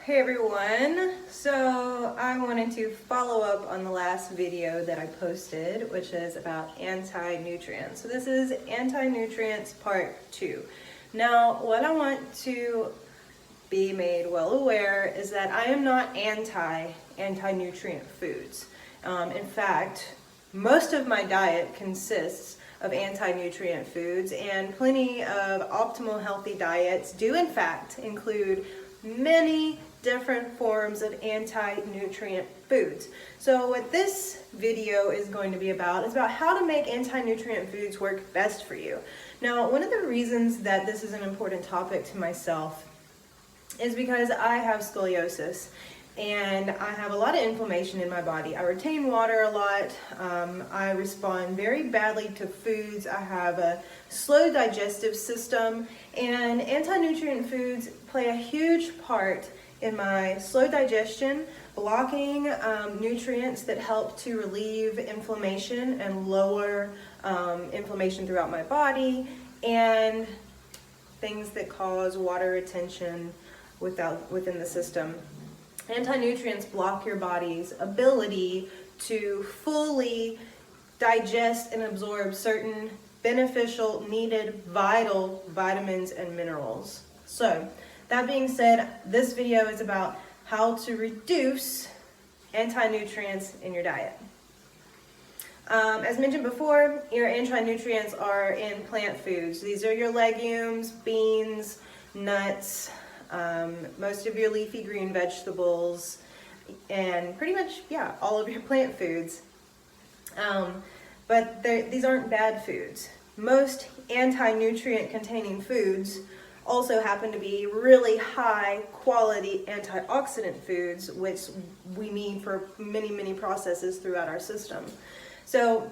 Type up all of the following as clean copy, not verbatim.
Hey everyone, so I wanted to follow up on the last video that I posted, which is about anti-nutrients. So this is anti-nutrients part 2. Now what I want to be made well aware is that I am not anti-nutrient foods. In fact, most of my diet consists of anti-nutrient foods, and plenty of optimal healthy diets do in fact include many different forms of anti-nutrient foods. So what this video is going to be about is about how to make anti-nutrient foods work best for you. Now, one of the reasons that this is an important topic to myself is because I have scoliosis and I have a lot of inflammation in my body. I retain water a lot. I respond very badly to foods. I have a slow digestive system, and anti-nutrient foods play a huge part in my slow digestion, blocking nutrients that help to relieve inflammation and lower inflammation throughout my body, and things that cause water retention within the system. Anti-nutrients block your body's ability to fully digest and absorb certain beneficial, needed, vital vitamins and minerals. So, that being said, this video is about how to reduce anti-nutrients in your diet. As mentioned before, your anti-nutrients are in plant foods. These are your legumes, beans, nuts, most of your leafy green vegetables, and pretty much, all of your plant foods. But these aren't bad foods. Most anti-nutrient containing foods also happen to be really high quality antioxidant foods, which we need for many processes throughout our system. So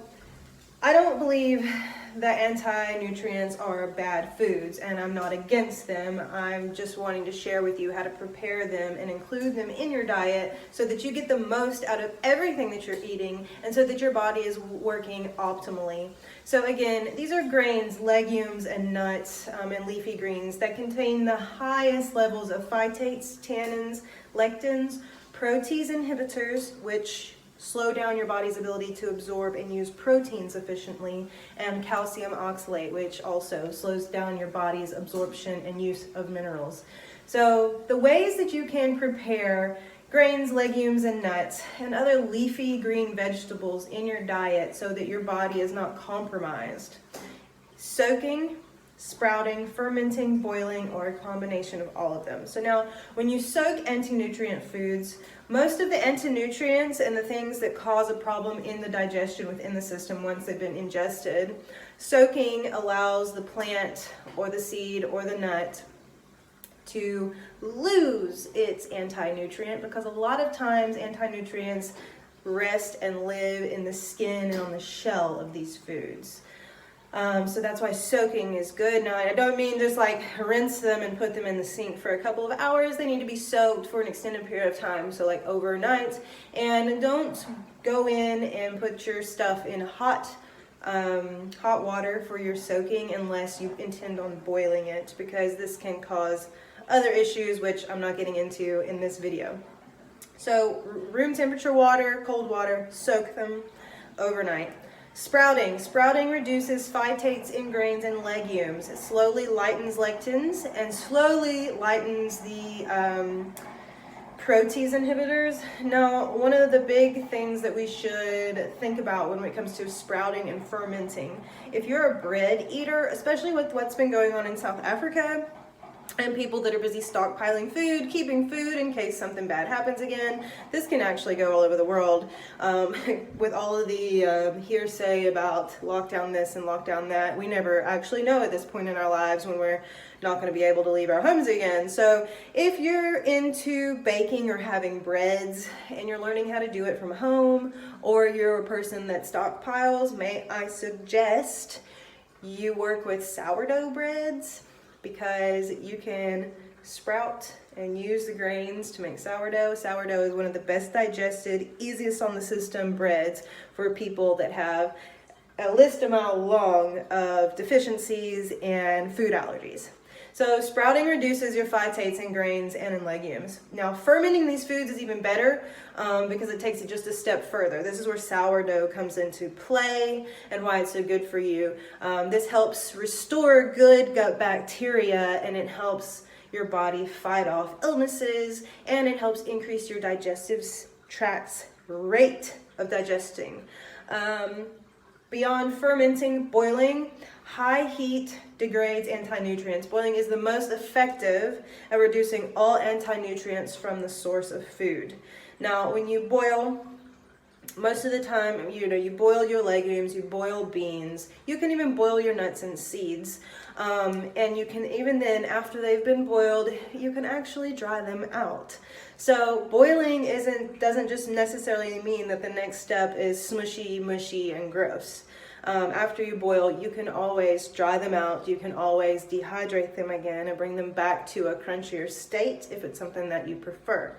I don't believe that anti-nutrients are bad foods, and I'm not against them. I'm just wanting to share with you how to prepare them and include them in your diet so that you get the most out of everything that you're eating and so that your body is working optimally. So again, these are grains, legumes, and nuts, and leafy greens that contain the highest levels of phytates, tannins, lectins, protease inhibitors, which slow down your body's ability to absorb and use proteins efficiently, and calcium oxalate, which also slows down your body's absorption and use of minerals. So the ways that you can prepare grains, legumes, and nuts, and other leafy green vegetables in your diet so that your body is not compromised: soaking, sprouting, fermenting, boiling, or a combination of all of them. So now, when you soak anti-nutrient foods, most of the anti-nutrients and the things that cause a problem in the digestion within the system once they've been ingested, soaking allows the plant or the seed or the nut to lose its anti-nutrient, because a lot of times anti-nutrients rest and live in the skin and on the shell of these foods. So that's why soaking is good. Now, I don't mean just like rinse them and put them in the sink for a couple of hours. They need to be soaked for an extended period of time, so like overnight. And don't go in and put your stuff in hot water for your soaking unless you intend on boiling it, because this can cause other issues, which I'm not getting into in this video. So room temperature water, cold water, soak them overnight. Sprouting. Sprouting reduces phytates in grains and legumes. It slowly lightens lectins and slowly lightens the protease inhibitors. Now, one of the big things that we should think about when it comes to sprouting and fermenting, if you're a bread eater, especially with what's been going on in South Africa, and people that are busy stockpiling food, keeping food in case something bad happens again. This can actually go all over the world. With all of the hearsay about lockdown this and lockdown that, we never actually know at this point in our lives when we're not going to be able to leave our homes again. So if you're into baking or having breads and you're learning how to do it from home, or you're a person that stockpiles, may I suggest you work with sourdough breads, because you can sprout and use the grains to make sourdough. Sourdough is one of the best digested, easiest on the system breads for people that have a list a mile long of deficiencies and food allergies. So sprouting reduces your phytates in grains and in legumes. Now fermenting these foods is even better because it takes it just a step further. This is where sourdough comes into play and why it's so good for you. This helps restore good gut bacteria, and it helps your body fight off illnesses, and it helps increase your digestive tract's rate of digesting. Beyond fermenting, boiling, high heat degrades anti-nutrients. Boiling is the most effective at reducing all anti-nutrients from the source of food. Now, when you boil, most of the time, you boil your legumes, you boil beans, you can even boil your nuts and seeds. And you can even then, after they've been boiled, you can actually dry them out. So boiling doesn't just necessarily mean that the next step is smushy, mushy, and gross. After you boil, you can always dry them out. You can always dehydrate them again and bring them back to a crunchier state if it's something that you prefer.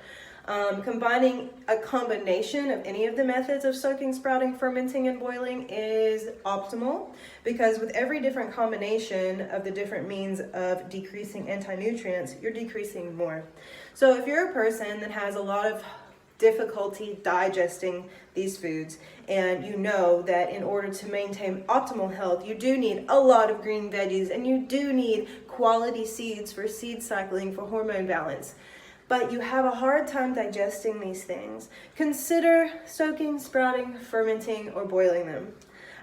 Combining a combination of any of the methods of soaking, sprouting, fermenting, and boiling is optimal, because with every different combination of the different means of decreasing anti-nutrients, you're decreasing more. So if you're a person that has a lot of difficulty digesting these foods, and you know that in order to maintain optimal health, you do need a lot of green veggies, and you do need quality seeds for seed cycling, for hormone balance, but you have a hard time digesting these things, consider soaking, sprouting, fermenting, or boiling them.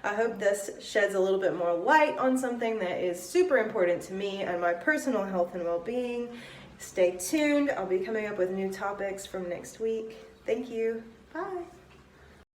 I hope this sheds a little bit more light on something that is super important to me and my personal health and well-being. Stay tuned. I'll be coming up with new topics from next week. Thank you. Bye.